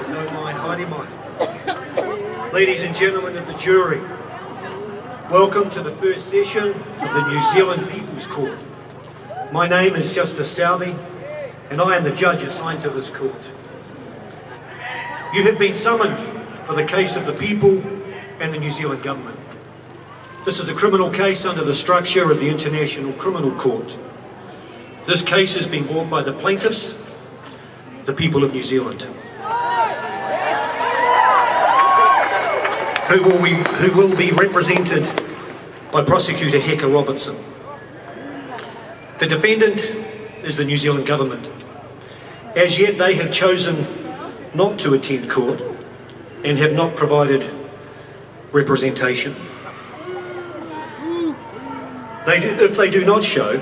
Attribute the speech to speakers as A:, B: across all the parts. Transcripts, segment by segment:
A: no mai, haere mai. Ladies and gentlemen of the jury, welcome to the first session of the New Zealand People's Court. My name is Justice Southey, and I am the judge assigned to this court. You have been summoned for the case of the people and the New Zealand government. This is a criminal case under the structure of the International Criminal Court. This case has been brought by the plaintiffs, the people of New Zealand, who will be represented by Prosecutor Hector Robertson. The defendant is the New Zealand government. As yet, they have chosen not to attend court and have not provided representation. If they do not show,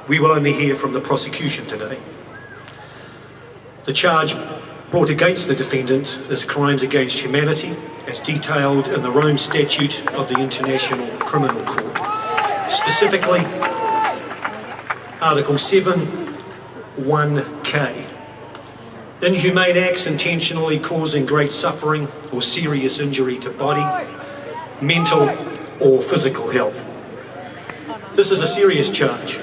A: we will only hear from the prosecution today. The charge brought against the defendant is crimes against humanity, as detailed in the Rome Statute of the International Criminal Court. Specifically, Article 7, 1K. Inhumane acts intentionally causing great suffering or serious injury to body, mental or physical health. This is a serious charge.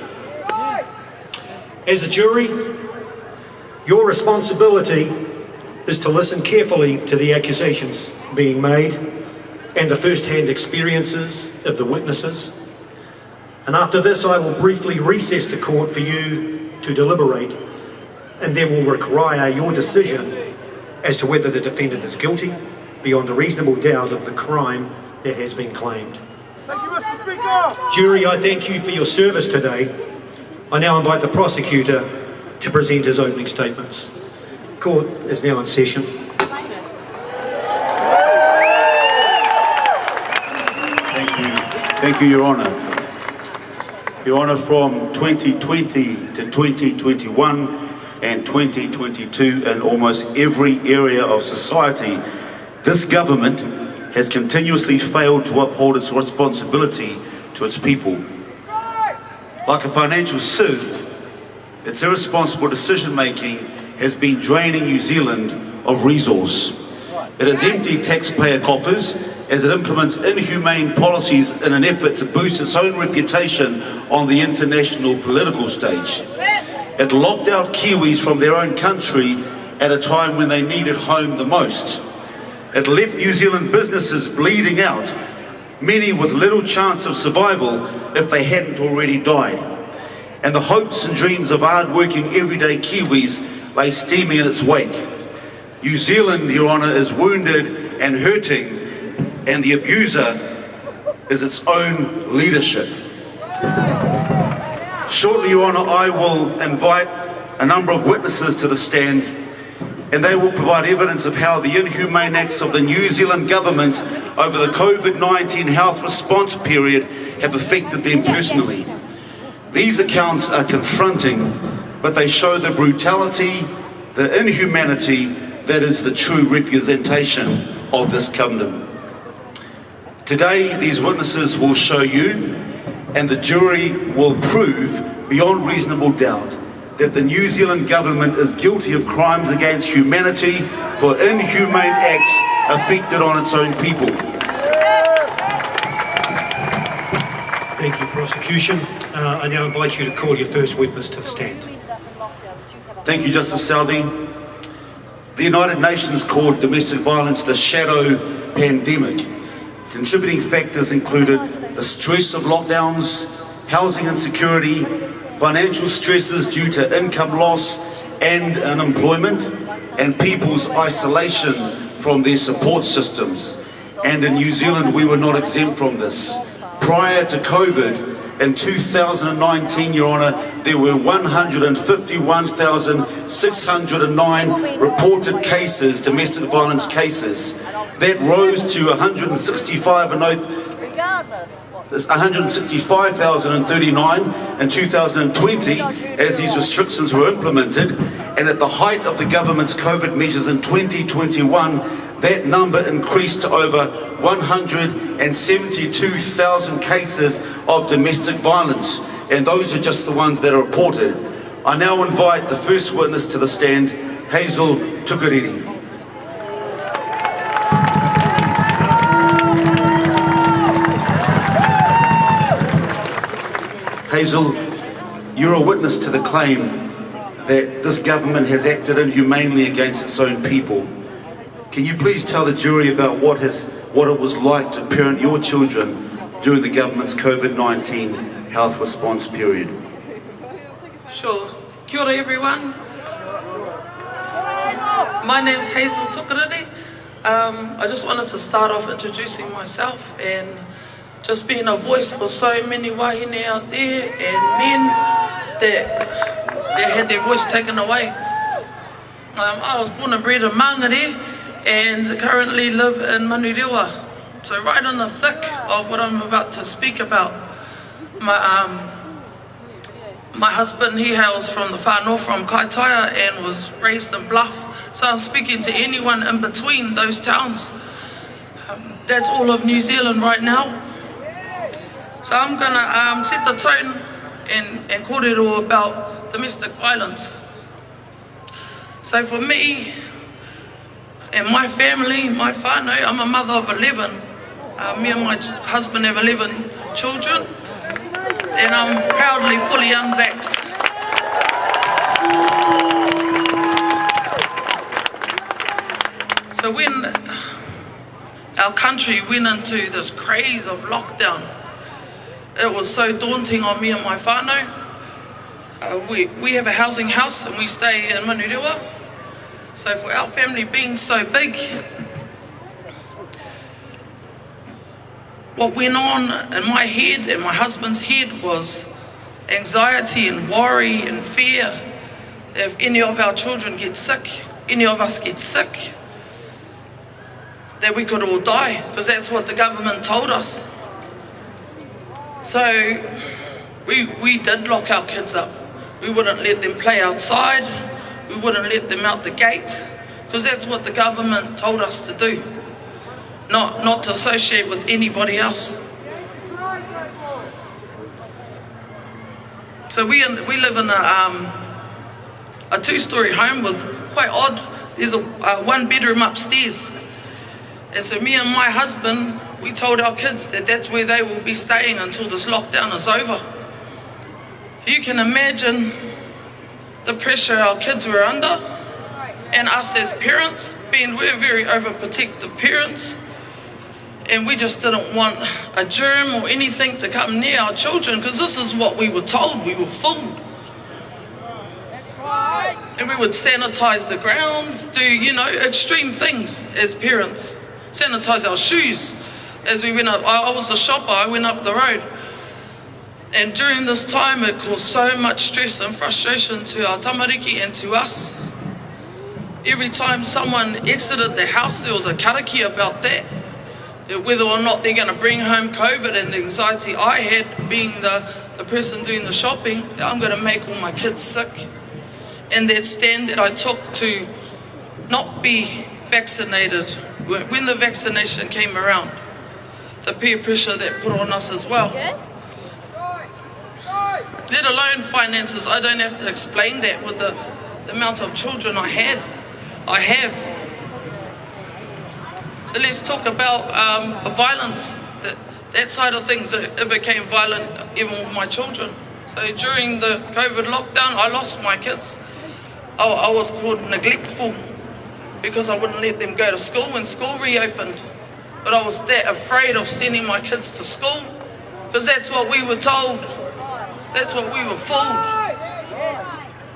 A: As the jury, your responsibility is to listen carefully to the accusations being made and the first-hand experiences of the witnesses. And after this, I will briefly recess the court for you to deliberate, and then will require your decision as to whether the defendant is guilty beyond a reasonable doubt of the crime that has been claimed.
B: Thank you, Mr. Speaker.
A: Jury, I thank you for your service today. I now invite the prosecutor to present his opening statements. Court is now in session.
C: Thank you, Your Honour. Your Honour, from 2020 to 2021 and 2022, in almost every area of society, this government has continuously failed to uphold its responsibility to its people. Like a financial sieve, its irresponsible decision-making has been draining New Zealand of resource. It has emptied taxpayer coffers as it implements inhumane policies in an effort to boost its own reputation on the international political stage. It locked out Kiwis from their own country at a time when they needed home the most. It left New Zealand businesses bleeding out, many with little chance of survival if they hadn't already died. And the hopes and dreams of hard-working everyday Kiwis lay steaming in its wake. New Zealand, Your Honour, is wounded and hurting, and the abuser is its own leadership. Shortly, Your Honour, I will invite a number of witnesses to the stand, and they will provide evidence of how the inhumane acts of the New Zealand government over the COVID-19 health response period have affected them personally. These accounts are confronting, but they show the brutality, the inhumanity that is the true representation of this kingdom. Today, these witnesses will show you, and the jury will prove beyond reasonable doubt, that the New Zealand government is guilty of crimes against humanity for inhumane acts affected on its own people.
A: Thank you, prosecution. I now invite you to call your first witness to the stand.
C: Thank you, Justice Southey. The United Nations called domestic violence the shadow pandemic. Contributing factors included the stress of lockdowns, housing insecurity, financial stresses due to income loss and unemployment, and people's isolation from their support systems. And in New Zealand, we were not exempt from this. Prior to COVID, in 2019, Your Honour, there were 151,609 reported cases, domestic violence cases. That rose to 165,039 in 2020 as these restrictions were implemented, and at the height of the government's COVID measures in 2021, that number increased to over 172,000 cases of domestic violence, and those are just the ones that are reported. I now invite the first witness to the stand, Hazel Tukuriri. Hazel, you're a witness to the claim that this government has acted inhumanely against its own people. Can you please tell the jury about what it was like to parent your children during the government's COVID-19 health response period?
D: Sure. Kia ora everyone. My name's Hazel Tukariri. I just wanted to start off introducing myself and just being a voice for so many wahine out there and men that had their voice taken away. I was born and bred in Mangere and currently live in Manurewa. So right in the thick of what I'm about to speak about. My husband, he hails from the far north, from Kaitaia, and was raised in Bluff. So I'm speaking to anyone in between those towns. That's all of New Zealand right now. So I'm gonna set the tone and kōrero about domestic violence. So for me and my family, my whānau, I'm a mother of 11. Me and my husband have 11 children. And I'm proudly fully unvaxxed. So when our country went into this craze of lockdown, it was so daunting on me and my whānau. We have a housing house and we stay in Manurewa. So for our family being so big, what went on in my head and my husband's head was anxiety and worry and fear. If any of our children get sick, any of us get sick, that we could all die, because that's what the government told us. So we did lock our kids up. We wouldn't let them play outside. We wouldn't let them out the gate, because that's what the government told us to do. Not to associate with anybody else. So we live in a two-story home with quite odd. There's a one bedroom upstairs, and so me and my husband, we told our kids that that's where they will be staying until this lockdown is over. You can imagine the pressure our kids were under, and us as parents, we're very overprotective parents. And we just didn't want a germ or anything to come near our children, because this is what we were told. We were fooled. And we would sanitize the grounds, do, extreme things as parents. Sanitize our shoes as we went up. I was a shopper, I went up the road. And during this time, it caused so much stress and frustration to our tamariki and to us. Every time someone exited the house, there was a kariki about that. Whether or not they're going to bring home COVID, and the anxiety I had being the person doing the shopping, I'm going to make all my kids sick. And that stand that I took to not be vaccinated, when the vaccination came around, the peer pressure that put on us as well. Let alone finances, I don't have to explain that with the amount of children I have. So let's talk about the violence, that side of things. It became violent even with my children. So during the COVID lockdown, I lost my kids. I was called neglectful because I wouldn't let them go to school when school reopened. But I was that afraid of sending my kids to school, because that's what we were told. That's what we were fooled,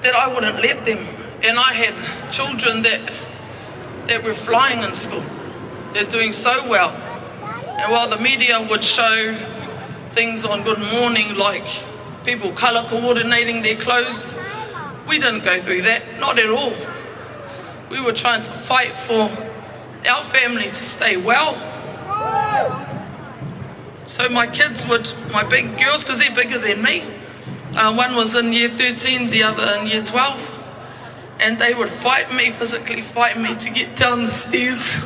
D: that I wouldn't let them. And I had children that were flying in school. They're doing so well. And while the media would show things on Good Morning like people colour coordinating their clothes, we didn't go through that, not at all. We were trying to fight for our family to stay well. So my kids my big girls, because they're bigger than me, one was in year 13, the other in year 12, and they would physically fight me to get down the stairs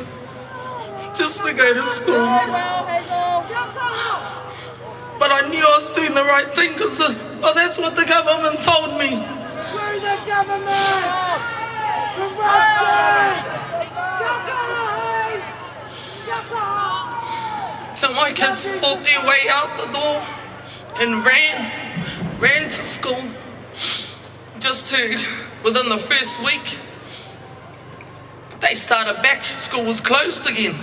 D: just to go to school. But I knew I was doing the right thing, because that's what the government told me.
B: Screw the government!
D: So my kids fought their way out the door and ran ran to school just to, within the first week, they started back. School was closed again.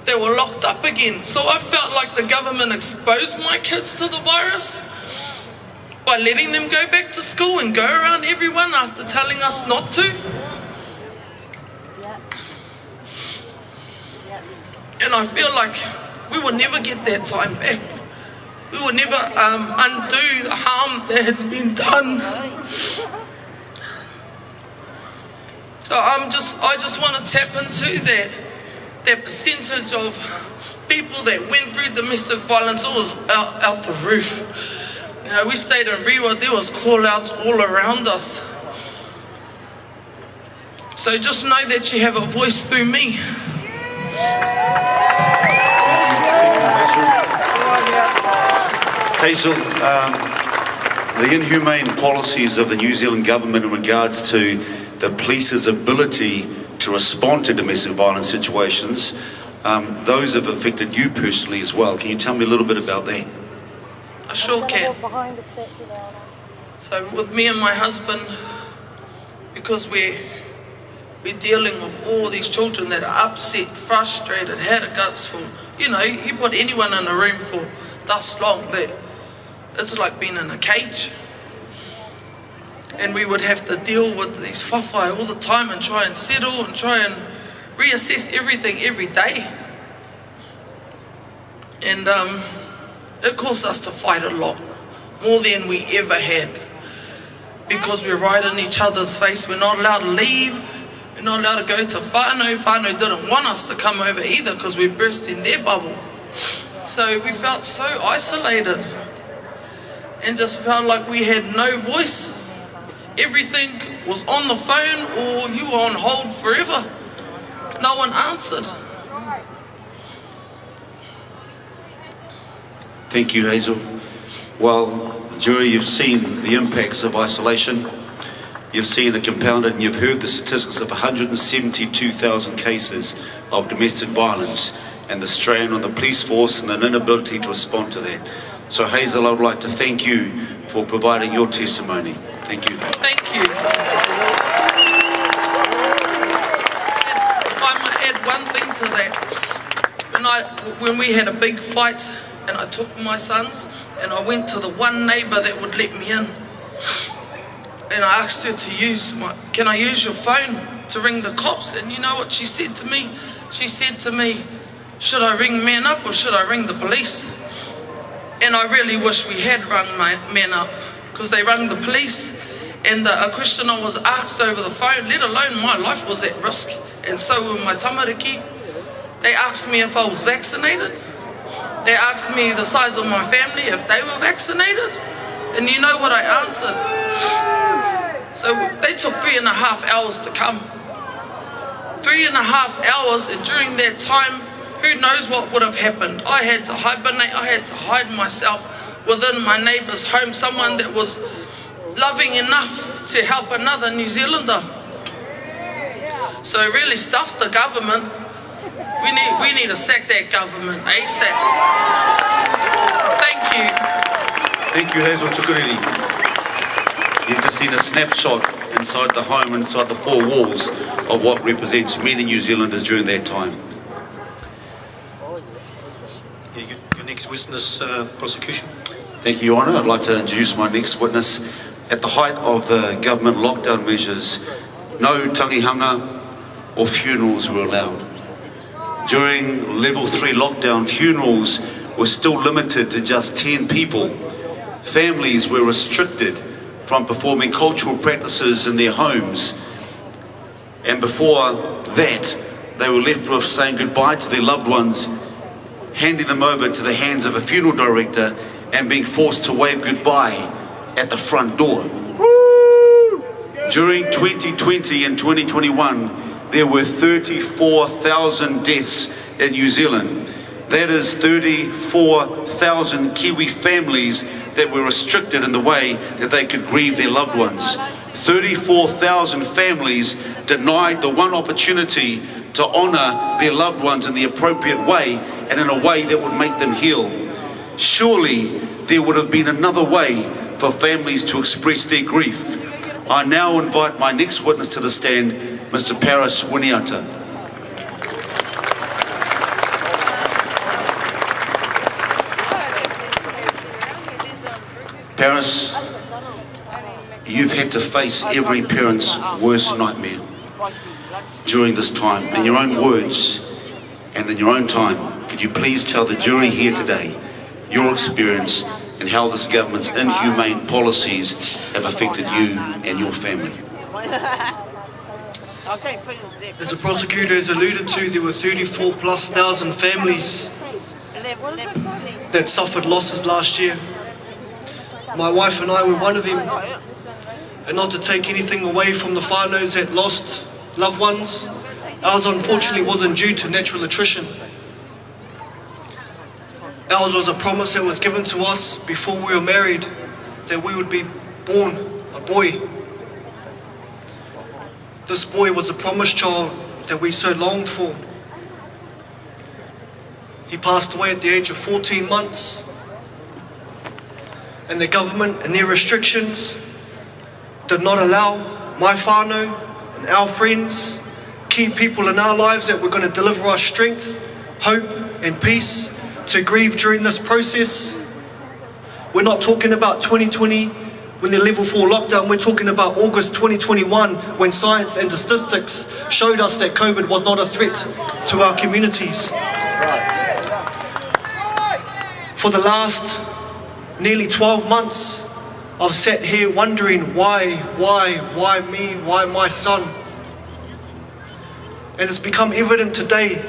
D: They were locked up again. So I felt like the government exposed my kids to the virus by letting them go back to school and go around everyone after telling us not to. And I feel like we will never get that time back. We will never undo the harm that has been done. So I just want to tap into that percentage of people that went through domestic violence. It was out the roof. You know, we stayed in Rewa, there was call-outs all around us. So just know that you have a voice through me.
C: Hazel, the inhumane policies of the New Zealand government in regards to the police's ability to respond to domestic violence situations, those have affected you personally as well. Can you tell me a little bit about that?
D: I sure can. So with me and my husband, because we're dealing with all these children that are upset, frustrated, had a guts full. You know, you put anyone in a room for thus long, that it's like being in a cage. And we would have to deal with these whawhai all the time and try and settle and try and reassess everything every day. And it caused us to fight a lot, more than we ever had. Because we're right in each other's face. We're not allowed to leave. We're not allowed to go to whānau. Whānau didn't want us to come over either because we burst in their bubble. So we felt so isolated and just felt like we had no voice. Everything was on the phone or you were on hold forever. No one answered.
C: Thank you, Hazel. Well, jury, you've seen the impacts of isolation. You've seen it compounded and you've heard the statistics of 172,000 cases of domestic violence and the strain on the police force and an inability to respond to that. So Hazel, I would like to thank you for providing your testimony. Thank you.
D: Thank you. And if I might add one thing to that, when we had a big fight and I took my sons and I went to the one neighbour that would let me in and I asked her to can I use your phone to ring the cops? And you know what she said to me? She said to me, should I ring Men Up or should I ring the police? And I really wish we had rung Men Up, because they rung the police, and a question I was asked over the phone, let alone my life was at risk, and so were my tamariki. They asked me if I was vaccinated. They asked me the size of my family, if they were vaccinated. And you know what I answered? So they took 3.5 hours to come. 3.5 hours, and during that time, who knows what would have happened. I had to hibernate, I had to hide myself within my neighbour's home, someone that was loving enough to help another New Zealander. So really stuff the government. We need to sack that government, ASAP. Thank you.
C: Thank you, Hazel Tukuriri. You've just seen a snapshot inside the home, inside the four walls of what represents many New Zealanders during that time.
A: Your next witness, prosecution.
C: Thank you, Your Honour. I'd like to introduce my next witness. At the height of the government lockdown measures, no tangihanga or funerals were allowed. During level 3 lockdown, funerals were still limited to just 10 people. Families were restricted from performing cultural practices in their homes. And before that, they were left with saying goodbye to their loved ones, handing them over to the hands of a funeral director and being forced to wave goodbye at the front door. During 2020 and 2021, there were 34,000 deaths in New Zealand. That is 34,000 Kiwi families that were restricted in the way that they could grieve their loved ones. 34,000 families denied the one opportunity to honour their loved ones in the appropriate way and in a way that would make them heal. Surely there would have been another way for families to express their grief. I now invite my next witness to the stand, Mr. Paris Winiata. Paris, you've had to face every parent's worst nightmare during this time. In your own words and in your own time, could you please tell the jury here today your experience and how this government's inhumane policies have affected you and your family?
E: As the prosecutor has alluded to, there were 34,000+ families that suffered losses last year. My wife and I were one of them. And not to take anything away from the whānaus that lost loved ones, ours unfortunately wasn't due to natural attrition. Ours was a promise that was given to us before we were married, that we would be born a boy. This boy was the promised child that we so longed for. He passed away at the age of 14 months. And the government and their restrictions did not allow my whānau and our friends, key people in our lives that were going to deliver us strength, hope and peace to grieve during this process. We're not talking about 2020 when the level 4 lockdown, we're talking about August 2021 when science and statistics showed us that COVID was not a threat to our communities. For the last nearly 12 months, I've sat here wondering why me, why my son? And it's become evident today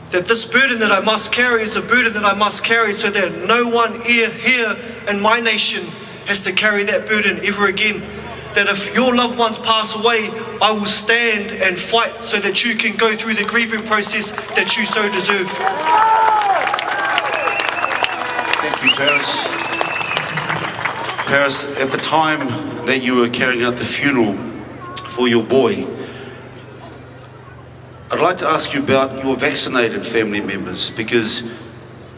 E: that this burden that I must carry is a burden that I must carry so that no one here in my nation has to carry that burden ever again. That if your loved ones pass away, I will stand and fight so that you can go through the grieving process that you so deserve.
C: Thank you, Paris. Paris, at the time that you were carrying out the funeral for your boy, I'd like to ask you about your vaccinated family members, because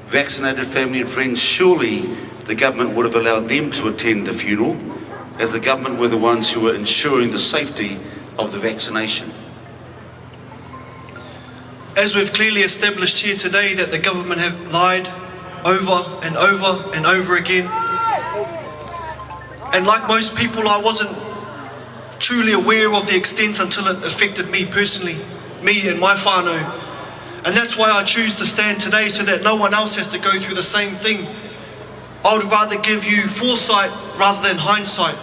C: vaccinated family and friends, surely the government would have allowed them to attend the funeral, as the government were the ones who were ensuring the safety of the vaccination.
E: As we've clearly established here today, that the government have lied over and over and over again. And like most people, I wasn't truly aware of the extent until it affected me personally, me and my whānau. And that's why I choose to stand today, so that no one else has to go through the same thing. I would rather give you foresight rather than hindsight.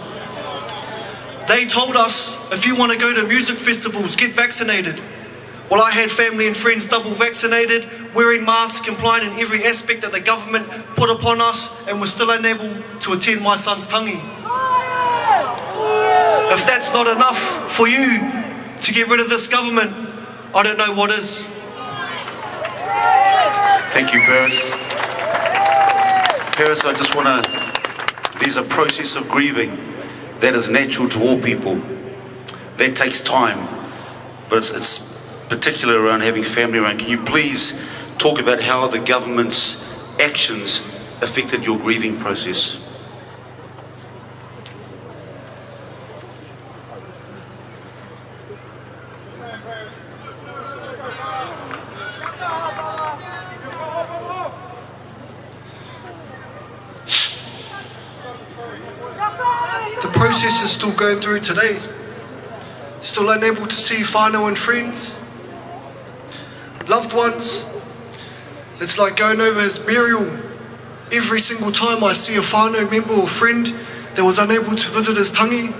E: They told us, if you want to go to music festivals, get vaccinated. Well, I had family and friends double vaccinated, wearing masks, complying in every aspect that the government put upon us, and were still unable to attend my son's tangi. If that's not enough for you to get rid of this government, I don't know what is.
C: Thank you, Paris. Paris, I just want to, there's a process of grieving that is natural to all people. That takes time, but it's particular around having family around. Can you please talk about how the government's actions affected your grieving process?
E: The process is still going through today. Still unable to see whānau and friends, loved ones. It's like going over his burial. Every single time I see a whānau member or friend that was unable to visit his tangi,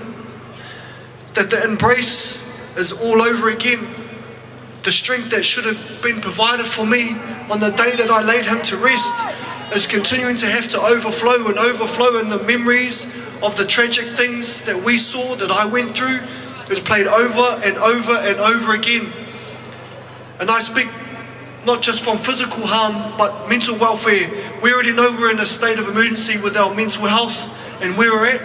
E: that the embrace is all over again. The strength that should have been provided for me on the day that I laid him to rest is continuing to have to overflow and overflow, and the memories of the tragic things that we saw, that I went through, is played over and over and over again. And I speak not just from physical harm, but mental welfare. We already know we're in a state of emergency with our mental health and where we're at.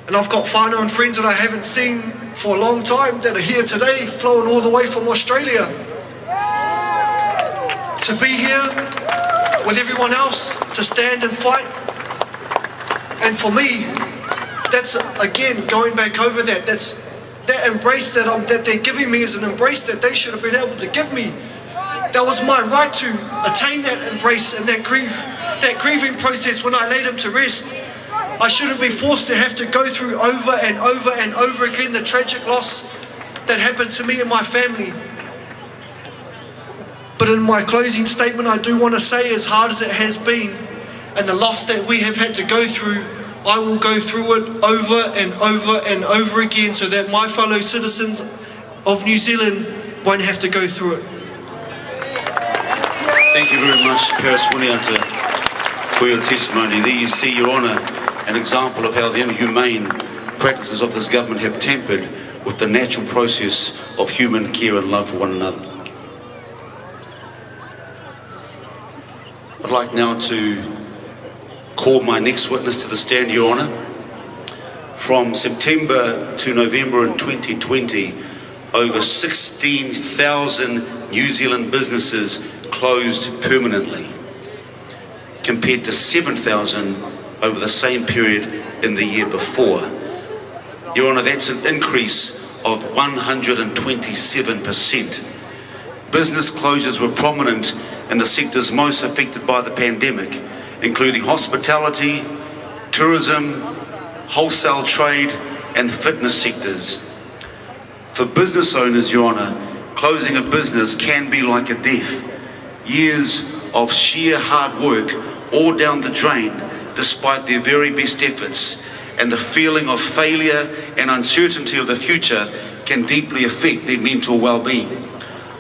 E: And I've got whānau and friends that I haven't seen for a long time that are here today, flown all the way from Australia. To be here with everyone else, to stand and fight And for me, that's again going back over that. That's that embrace that they're giving me is an embrace that they should have been able to give me. That was my right to attain that embrace and that grieving process when I laid him to rest. I shouldn't be forced to have to go through over and over and over again the tragic loss that happened to me and my family. But in my closing statement, I do want to say, as hard as it has been, and the loss that we have had to go through, I will go through it over and over and over again so that my fellow citizens of New Zealand won't have to go through it.
C: Thank you very much, Paris Winiata, for your testimony. There you see, Your Honour, an example of how the inhumane practices of this government have tampered with the natural process of human care and love for one another. I'd like now to call my next witness to the stand, Your Honour. From September to November in 2020, over 16,000 New Zealand businesses closed permanently, compared to 7,000 over the same period in the year before. Your Honour, that's an increase of 127%. Business closures were prominent in the sectors most affected by the pandemic, including hospitality, tourism, wholesale trade and fitness sectors. For business owners, Your Honour, closing a business can be like a death. Years of sheer hard work all down the drain despite their very best efforts, and the feeling of failure and uncertainty of the future can deeply affect their mental well-being.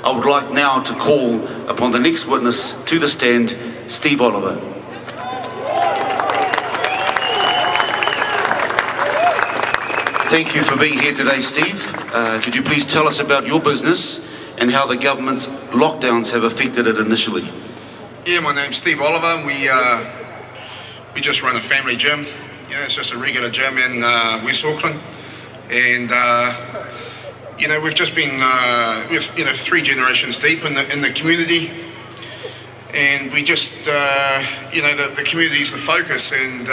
C: I would like now to call upon the next witness to the stand, Steve Oliver. Thank you for being here today, Steve. Could you please tell us about your business and how the government's lockdowns have affected it initially?
F: Yeah, my name's Steve Oliver. We just run a family gym. You know, it's just a regular gym in West Auckland, and we've just been with 3 generations deep in the community, and we just the community's the focus, and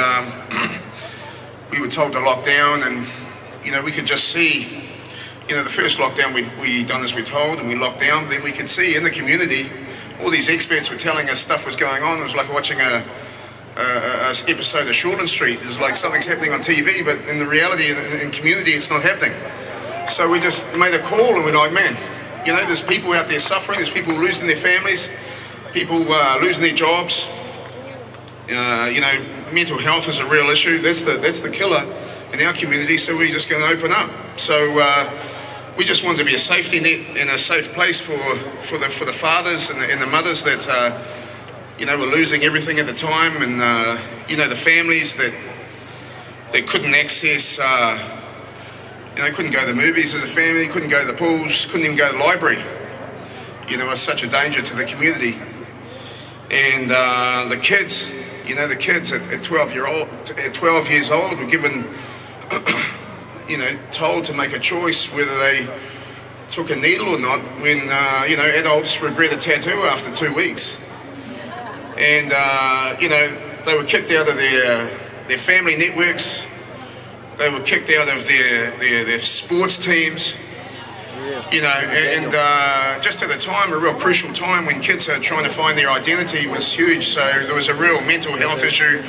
F: we were told to lock down, and we could just see. The first lockdown we done as we're told, and we locked down. Then we could see in the community, all these experts were telling us stuff was going on. It was like watching a episode of Shortland Street. It's like something's happening on TV, but in the reality, in community, it's not happening. So we just made a call, and we're like, man, there's people out there suffering. There's people losing their families, people losing their jobs. Mental health is a real issue. That's the killer in our community. So we're just going to open up. So we just wanted to be a safety net and a safe place for the fathers and the mothers that were losing everything at the time, and the families that couldn't access. Couldn't go to the movies as a family, couldn't go to the pools, couldn't even go to the library. It was such a danger to the community. And the kids at 12 years old were given, told to make a choice whether they took a needle or not, when, adults regret a tattoo after 2 weeks. And, they were kicked out of their family networks. They were kicked out of their sports teams, just at the time, a real crucial time when kids are trying to find their identity was huge. So there was a real mental health issue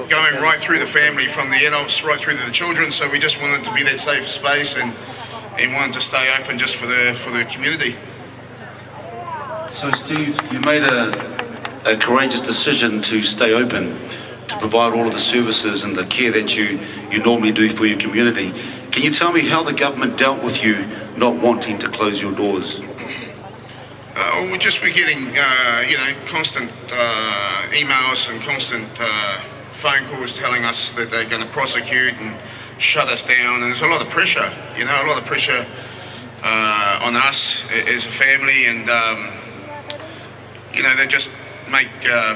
F: going right through the family, from the adults right through to the children. So we just wanted to be that safe space and wanted to stay open just for the community.
C: So Steve, you made a courageous decision to stay open, to provide all of the services and the care that you normally do for your community. Can you tell me how the government dealt with you not wanting to close your doors?
F: We're getting, constant emails and constant phone calls telling us that they're going to prosecute and shut us down. And there's a lot of pressure, on us as a family. And, they just make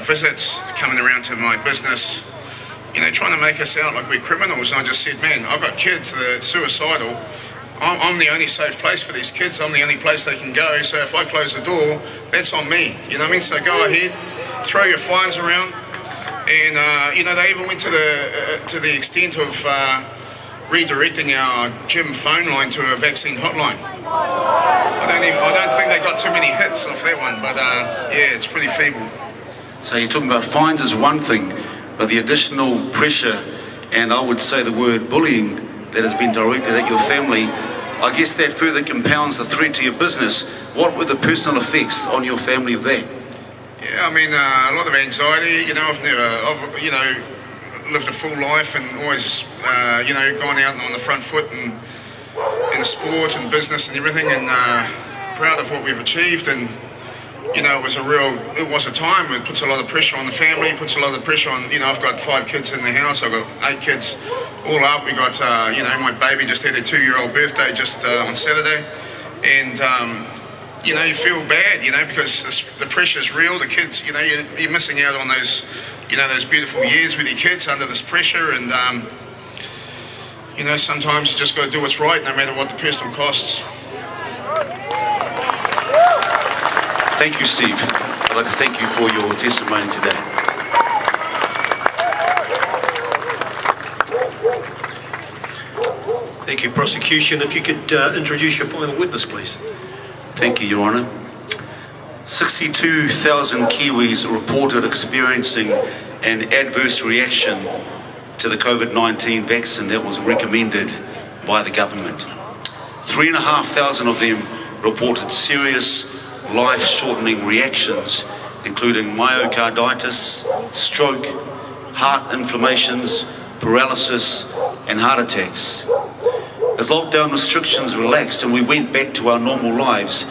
F: visits coming around to my business, trying to make us out like we're criminals. And I just said, man, I've got kids that are suicidal. I'm the only safe place for these kids. I'm the only place they can go. So if I close the door, that's on me. You know what I mean? So go ahead, throw your fines around, And they even went to the extent of redirecting our gym phone line to a vaccine hotline. I don't think they got too many hits off that one, but yeah, it's pretty feeble.
C: So you're talking about fines is one thing, but the additional pressure, and I would say the word bullying, that has been directed at your family, I guess that further compounds the threat to your business. What were the personal effects on your family of that?
F: Yeah, I mean, a lot of anxiety. I've lived a full life and always, gone out on the front foot and in sport and business and everything, and proud of what we've achieved. And it was a time. It puts a lot of pressure on the family. Puts a lot of pressure on. I've got 5 kids in the house. I've got 8 kids all up. We got, my baby just had their 2-year-old birthday just on Saturday, and. You feel bad, because the pressure's real. The kids, you're missing out on those, those beautiful years with your kids under this pressure. And, sometimes you just got to do what's right, no matter what the personal costs.
C: Thank you, Steve. I'd like to thank you for your testimony today.
A: Thank you, prosecution. If you could introduce your final witness, please.
C: Thank you, Your Honour. 62,000 Kiwis reported experiencing an adverse reaction to the COVID-19 vaccine that was recommended by the government. 3,500 of them reported serious, life-shortening reactions, including myocarditis, stroke, heart inflammations, paralysis, and heart attacks. As lockdown restrictions relaxed and we went back to our normal lives,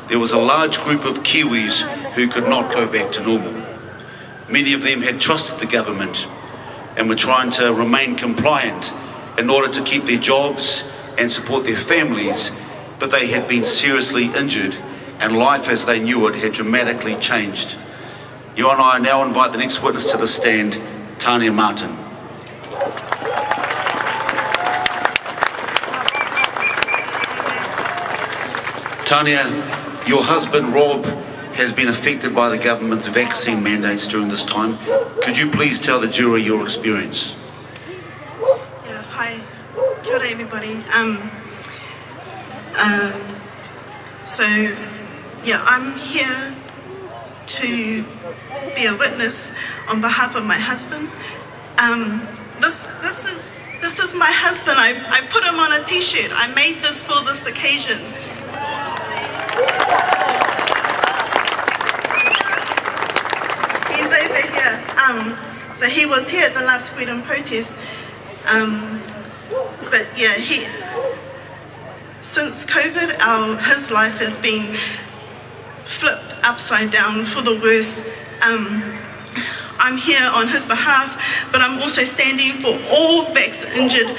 C: there was a large group of Kiwis who could not go back to normal. Many of them had trusted the government and were trying to remain compliant in order to keep their jobs and support their families, but they had been seriously injured and life as they knew it had dramatically changed. You and I now invite the next witness to the stand, Tania Martin. Tania, your husband Rob has been affected by the government's vaccine mandates during this time. Could you please tell the jury your experience?
G: Yeah, hi. Kia ora, everybody. I'm here to be a witness on behalf of my husband. This is my husband. I put him on a t-shirt. I made this for this occasion. He's over here. So he was here at the last freedom protest. But yeah, since COVID, his life has been flipped upside down for the worse. I'm here on his behalf, but I'm also standing for all vaccine injured.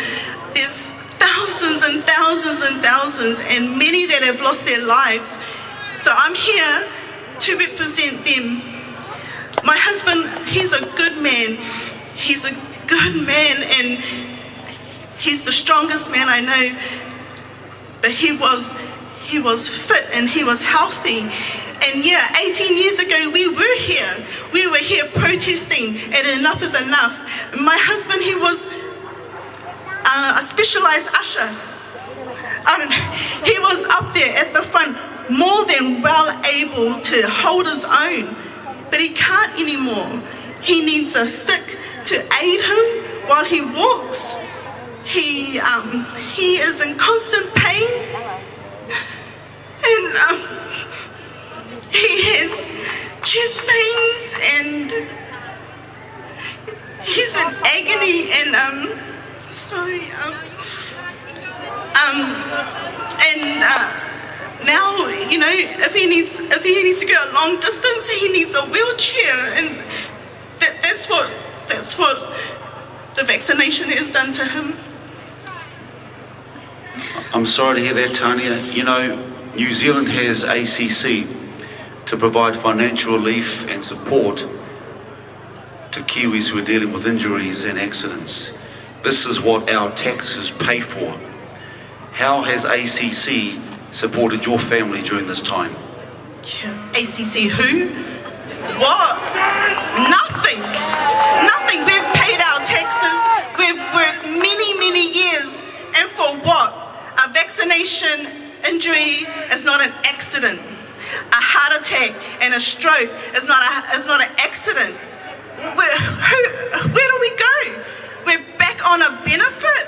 G: There's thousands and thousands and thousands, and many that have lost their lives. So I'm here to represent them. My husband, he's a good man. He's a good man, and he's the strongest man I know. But he was fit and he was healthy. And yeah, 18 years ago we were here. We were here protesting, and enough is enough. My husband, he was a specialized usher. He was up there at the front, more than well able to hold his own, but he can't anymore. He needs a stick to aid him while he walks. He is in constant pain, and he has chest pains, and he's in agony, and now, you know, if he needs to go a long distance, he needs a wheelchair, and that's what the vaccination has done to him.
C: I'm sorry to hear that, Tania. You know, New Zealand has ACC to provide financial relief and support to Kiwis who are dealing with injuries and accidents. This is what our taxes pay for. How has ACC supported your family during this time?
G: ACC who? What? Nothing. stroke is not an accident. Where do we go? We're back on a benefit?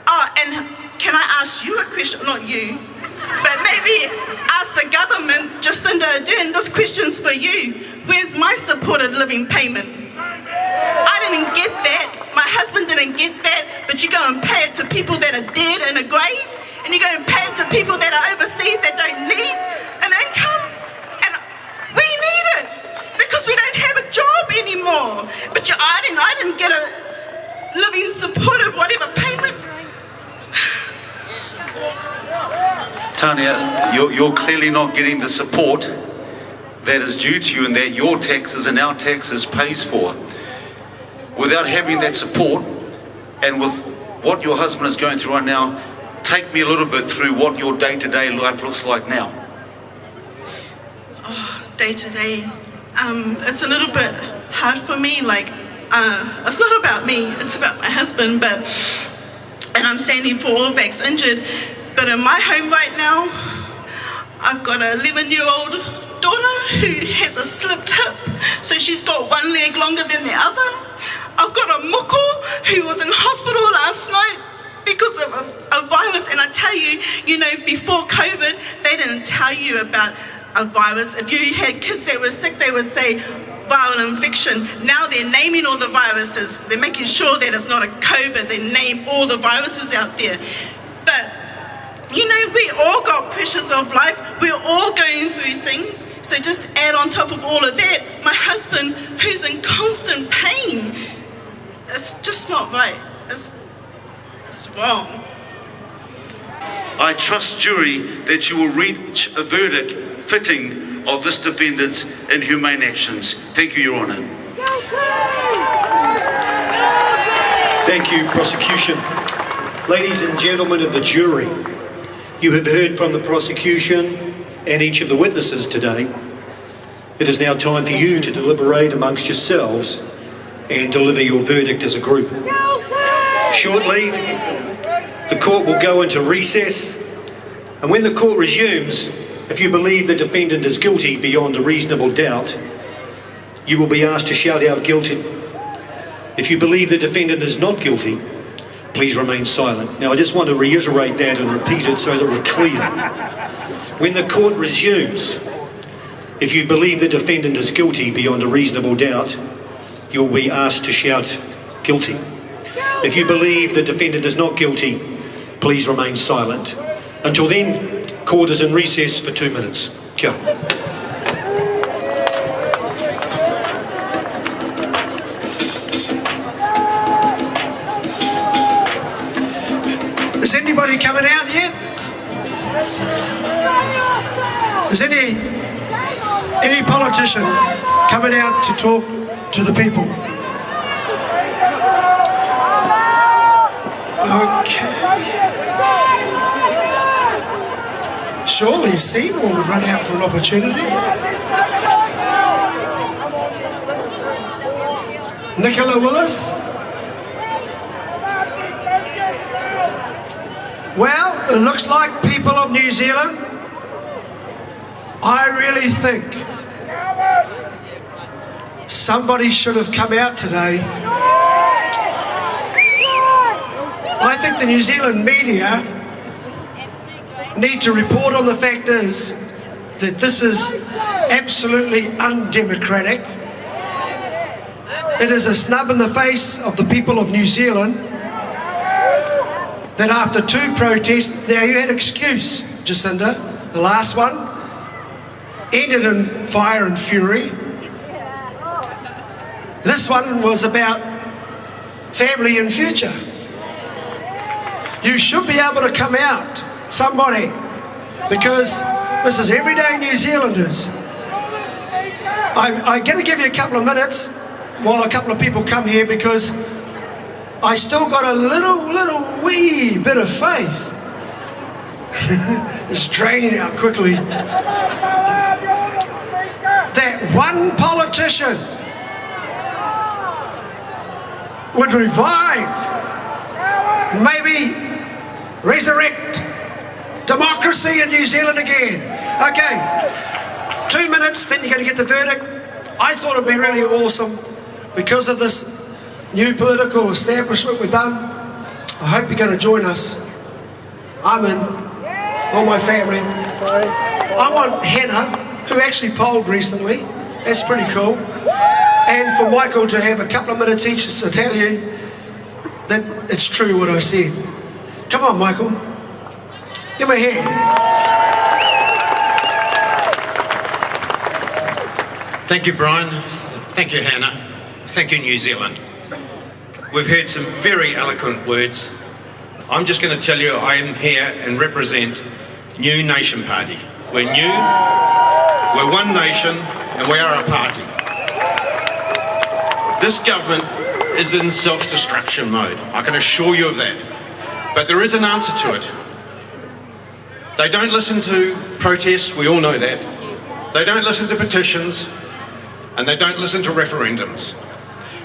G: Oh, and can I ask you a question? Not you, but maybe ask the government, Jacinda Ardern, this question's for you. Where's my supported living payment? I didn't get that. My husband didn't get that, but you go and pay it to people that are dead in a grave, and you go and pay it to people that are overseas that don't need an income, and we need it because we don't have a job anymore. But I didn't get a living supported whatever payment.
C: Tanya, you're clearly not getting the support that is due to you and that your taxes and our taxes pays for. Without having that support, and with what your husband is going through right now, take me a little bit through what your day-to-day life looks like now.
G: Oh, day-to-day, it's a little bit hard for me. Like, it's not about me, it's about my husband, and I'm standing for all backs injured. But in my home right now, I've got an 11-year-old daughter who has a slipped hip, so she's got one leg longer than the other. I've got a muko who was in hospital last night because of a virus, and I tell you, before COVID, they didn't tell you about a virus. If you had kids that were sick, they would say viral infection. Now they're naming all the viruses. They're making sure that it's not a COVID. They name all the viruses out there. But we all got pressures of life. We're all going through things. So just add on top of all of that, my husband, who's in constant pain. It's just not right. It's wrong.
C: I trust, jury, that you will reach a verdict fitting of this defendant's inhumane actions. Thank you, Your Honour.
A: Thank you, prosecution. Ladies and gentlemen of the jury, you have heard from the prosecution and each of the witnesses today. It is now time for you to deliberate amongst yourselves and deliver your verdict as a group. Shortly, the court will go into recess, and when the court resumes, if you believe the defendant is guilty beyond a reasonable doubt, you will be asked to shout out guilty. If you believe the defendant is not guilty, please remain silent. Now, I just want to reiterate that and repeat it so that we're clear. When the court resumes, if you believe the defendant is guilty beyond a reasonable doubt, you'll be asked to shout guilty. If you believe the defendant is not guilty, please remain silent. Until then, court is in recess for 2 minutes. Kia ora.
H: Is anybody coming out yet? Is any politician coming out to talk to the people? Okay. Surely Seymour would run out for an opportunity. Nicola Willis? Well, it looks like people of New Zealand, I really think somebody should have come out today. I think the New Zealand media need to report on the fact is that this is absolutely undemocratic. It is a snub in the face of the people of New Zealand that after 2 protests, now you had excuse, Jacinda, the last one, ended in fire and fury. This one was about family and future. You should be able to come out, somebody, because this is everyday New Zealanders. I'm going to give you a couple of minutes while a couple of people come here because I still got a little wee bit of faith. It's draining out quickly. That one politician would revive, maybe resurrect democracy in New Zealand again. Okay, 2 minutes, then you're going to get the verdict. I thought it'd be really awesome because of this new political establishment we've done. I hope you're going to join us. I'm in, all my family. I want Hannah, who actually polled recently. That's pretty cool. And for Michael to have a couple of minutes each to tell you that it's true what I said. Come on, Michael. Give me a hand.
I: Thank you, Brian. Thank you, Hannah. Thank you, New Zealand. We've heard some very eloquent words. I'm just going to tell you I am here and represent New Nation Party. We're new, we're one nation, and we are a party. This government is in self-destruction mode. I can assure you of that. But there is an answer to it. They don't listen to protests, we all know that. They don't listen to petitions, and they don't listen to referendums.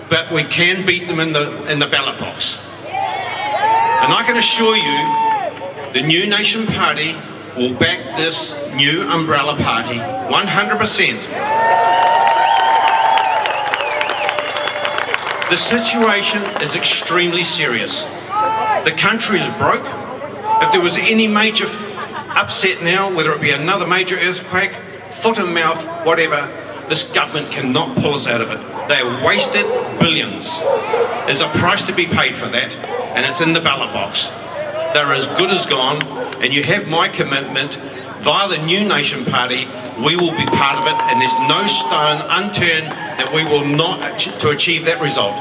I: But we can beat them in the ballot box. And I can assure you, the New Nation Party will back this new umbrella party 100%. The situation is extremely serious. The country is broke. If there was any major upset now, whether it be another major earthquake, foot and mouth, whatever, this government cannot pull us out of it. They have wasted billions. There's a price to be paid for that, and it's in the ballot box. They're as good as gone, and you have my commitment via the New Nation Party. We will be part of it, and there's no stone unturned that we will not to achieve that result.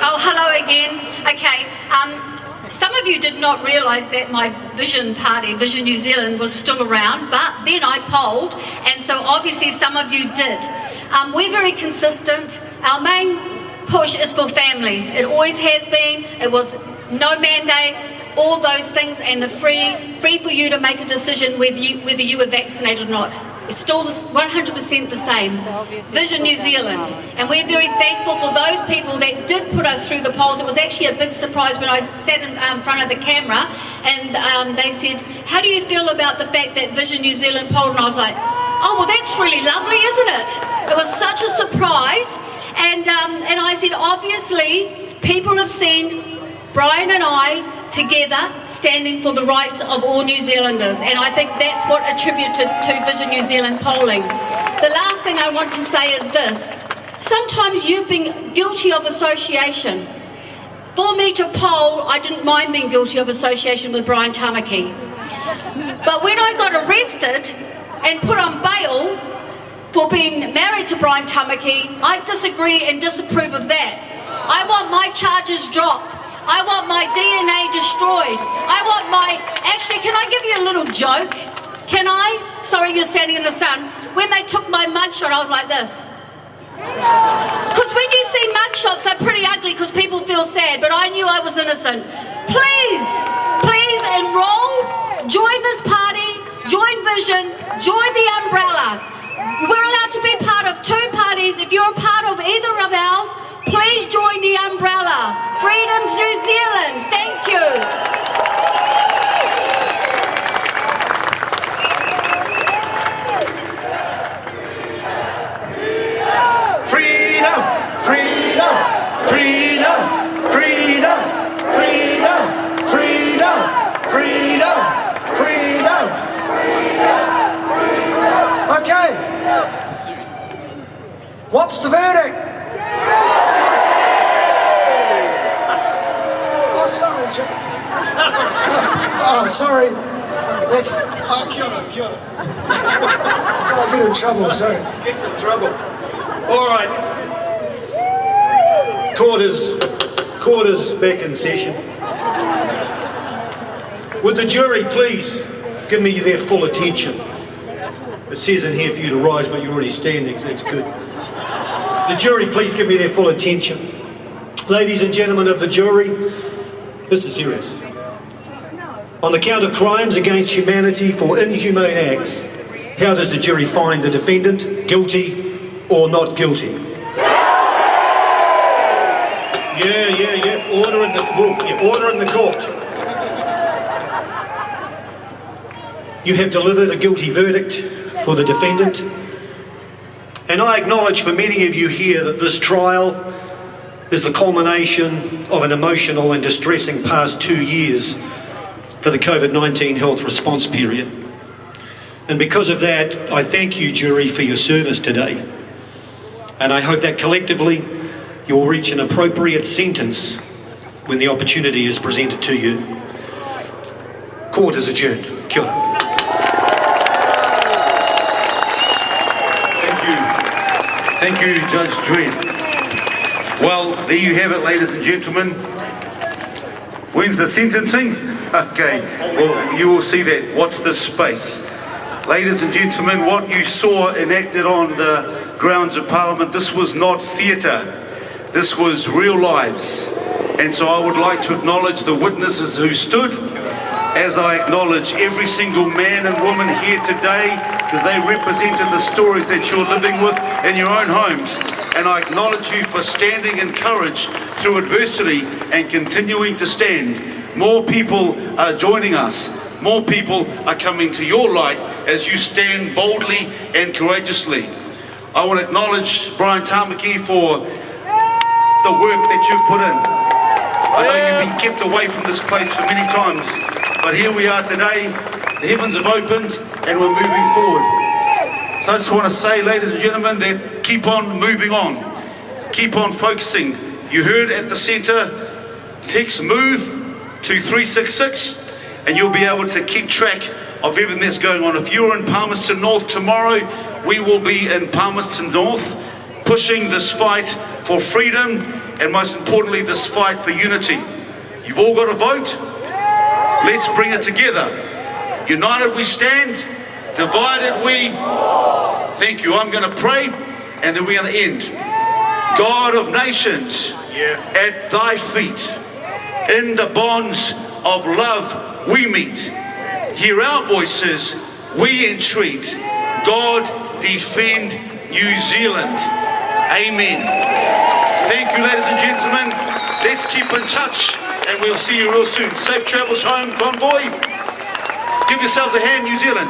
J: Oh, hello again. Okay, some of you did not realise that my Vision Party, Vision New Zealand, was still around, but then I polled, and so obviously some of you did. We're very consistent. Our main push is for families. It always has been. It was no mandates, all those things, and the free for you to make a decision whether you were vaccinated or not. It's still 100% the same. Vision New Zealand. And we're very thankful for those people that did put us through the polls. It was actually a big surprise when I sat in front of the camera and they said, how do you feel about the fact that Vision New Zealand polled? And I was like, oh, well, that's really lovely, isn't it? It was such a surprise. And I said, obviously, people have seen Brian and I together standing for the rights of all New Zealanders, and I think that's what attributed to Vision New Zealand polling. The last thing I want to say is this. Sometimes you've been guilty of association. For me to poll, I didn't mind being guilty of association with Brian Tamaki. But when I got arrested and put on bail for being married to Brian Tamaki, I disagree and disapprove of that. I want my charges dropped. I want my DNA destroyed. I want my... Actually, can I give you a little joke? Can I? Sorry, you're standing in the sun. When they took my mugshot, I was like this. Because when you see mugshots, they're pretty ugly because people feel sad, but I knew I was innocent. Please enroll, join this party, join Vision, join the umbrella. We're allowed to be part of two parties. If you're a part of either of ours, please join the umbrella. Freedom's New Zealand. Thank you.
H: Freedom, freedom, freedom, freedom, freedom, freedom, freedom, freedom. Okay. What's the verdict? Oh, sorry, Jack. Oh, sorry. That's... Oh, kill it. So I'll get in trouble, sorry.
A: Gets in trouble. All right. Court is back in session. Would the jury please give me their full attention? It says in here for you to rise, but you're already standing, so that's good. The jury, please give me their full attention. Ladies and gentlemen of the jury, this is serious. On the count of crimes against humanity for inhumane acts, how does the jury find the defendant guilty or not guilty? Yeah. Order in the court. You have delivered a guilty verdict for the defendant. And I acknowledge for many of you here that this trial is the culmination of an emotional and distressing past 2 years for the COVID-19 health response period. And because of that, I thank you, jury, for your service today. And I hope that collectively you will reach an appropriate sentence when the opportunity is presented to you. Court is adjourned. Kia ora.
C: Thank you, Judge Dredd. Well, there you have it, ladies and gentlemen. When's the sentencing? Okay, well, you will see that. Watch this space. Ladies and gentlemen, what you saw enacted on the grounds of Parliament, this was not theatre. This was real lives. And so I would like to acknowledge the witnesses who stood, as I acknowledge every single man and woman here today, because they represented the stories that you're living with in your own homes. And I acknowledge you for standing in courage through adversity and continuing to stand. More people are joining us. More people are coming to your light as you stand boldly and courageously. I want to acknowledge Brian Tamaki for the work that you've put in. I know you've been kept away from this place for many times, but here we are today. The heavens have opened and we're moving forward. So I just want to say, ladies and gentlemen, that keep on moving on. Keep on focusing. You heard at the centre, text MOVE to 366 and you'll be able to keep track of everything that's going on. If you're in Palmerston North tomorrow, we will be in Palmerston North pushing this fight for freedom and most importantly this fight for unity. You've all got a vote. Let's bring it together. United we stand, divided we... Thank you. I'm going to pray and then we're going to end. God of nations, at thy feet, in the bonds of love we meet. Hear our voices, we entreat. God defend New Zealand. Amen. Thank you, ladies and gentlemen. Let's keep in touch and we'll see you real soon. Safe travels home, convoy. Give yourselves a hand, New Zealand.